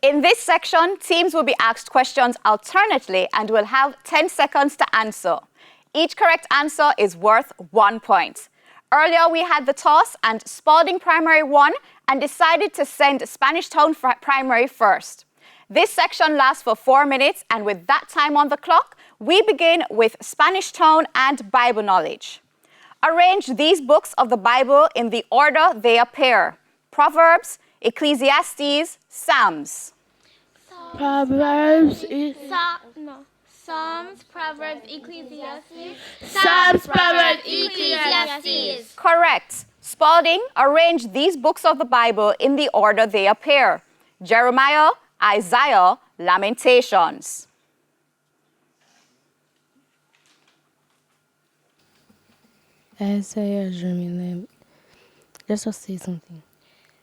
In this section, teams will be asked questions alternately and will have 10 seconds to answer. Each correct answer is worth 1 point. Earlier, we had the toss and Spalding Primary won and decided to send Spanish Town Primary first. This section lasts for 4 minutes, and with that time on the clock, we begin with Spanish Town and Bible knowledge. Arrange these books of the Bible in the order they appear: Proverbs, Ecclesiastes, Psalms. Proverbs, Psalms, Proverbs, Ecclesiastes. Psalms, Proverbs, Ecclesiastes. Correct. Spalding, arrange these books of the Bible in the order they appear: Jeremiah, Isaiah, Lamentations. Isaiah, Jeremiah. Let's just say something.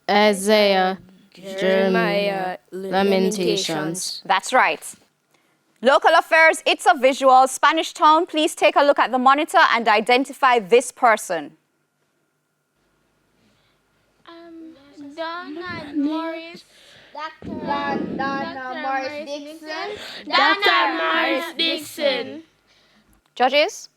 Isaiah, Jeremiah, Lamentations. That's right. Local affairs, it's a visual. Spanish Town, please take a look at the monitor and identify this person. Donna Morris. Donna Morris Dixon. Dr. Morris Dixon. Judges?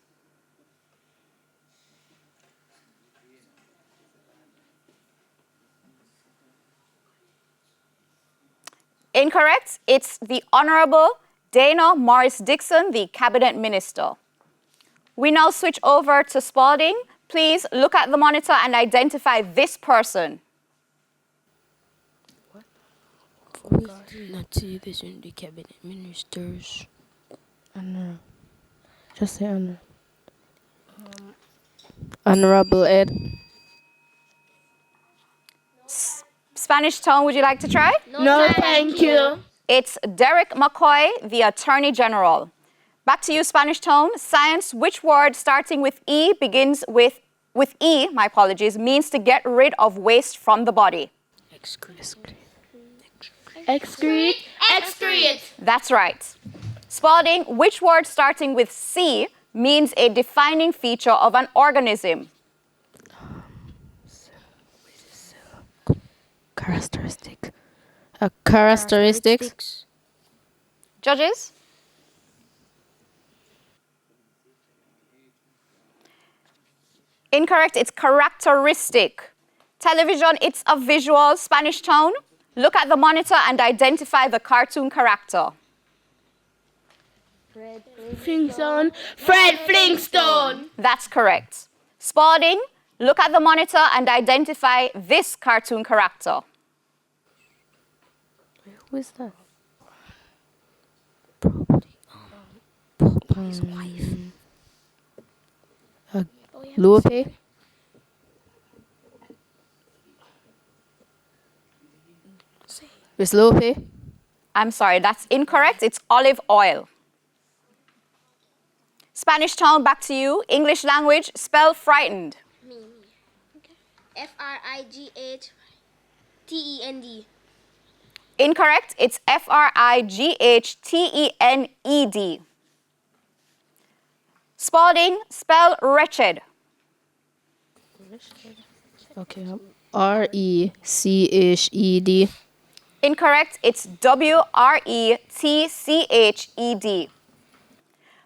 Incorrect. It's the Honorable Dana Morris Dixon, the Cabinet Minister. We now switch over to Spalding. Please look at the monitor and identify this person. Not TVJ, the cabinet ministers. Honor. Just say honor. Honorable Ed. Spanish Town, would you like to try? No, thank you. It's Derek McCoy, the Attorney General. Back to you, Spanish Town. Science, which word starting with E begins with E, my apologies, means to get rid of waste from the body? Excrete. Excrete. That's right. Spalding, which word starting with C means a defining feature of an organism? Characteristic. Characteristics. Judges? Incorrect, it's characteristic. Television, it's a visual. Spanish Town, look at the monitor and identify the cartoon character. Flintstone. Fred Flintstone. That's correct. Spalding, look at the monitor and identify this cartoon character. Who is that? His wife. Lupe. Miss Lupe. I'm sorry, that's incorrect. It's olive oil. Spanish Town, back to you. English language, spell frightened. Frightend. Incorrect, it's Frighthened. Spalding, spell wretched. Okay. Reched. Incorrect, it's Wretched.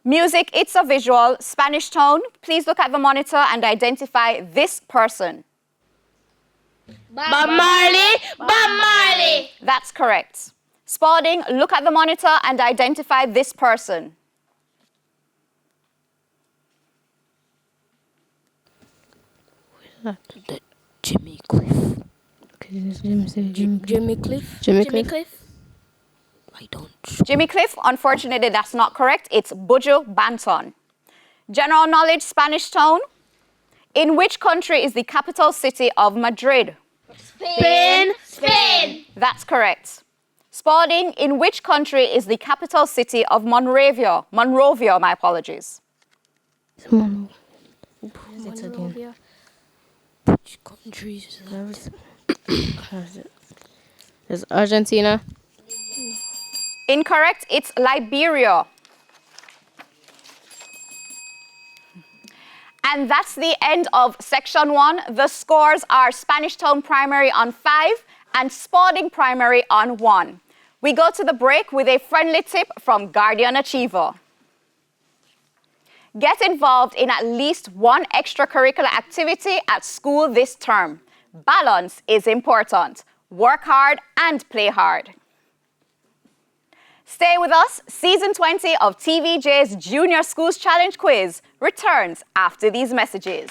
Music, it's a visual. Spanish Town, please look at the monitor and identify this person. Bob Marley. That's correct. Spalding, look at the monitor and identify this person. The Jimmy Cliff. Okay, Jimmy Cliff. I don't. Jimmy Cliff, unfortunately, that's not correct. It's Buju Banton. General knowledge, Spanish Town. In which country is the capital city of Madrid? Spain. That's correct. Spalding, in which country is the capital city of Monrovia? Monrovia, my apologies. Which countries? There's Argentina. Incorrect, it's Liberia. And that's the end of section 1. The scores are Spanish Town Primary on 5 and Spalding Primary on 1. We go to the break with a friendly tip from Guardian Achiever. Get involved in at least one extracurricular activity at school this term. Balance is important. Work hard and play hard. Stay with us. Season 20 of TVJ's Junior Schools Challenge Quiz returns after these messages.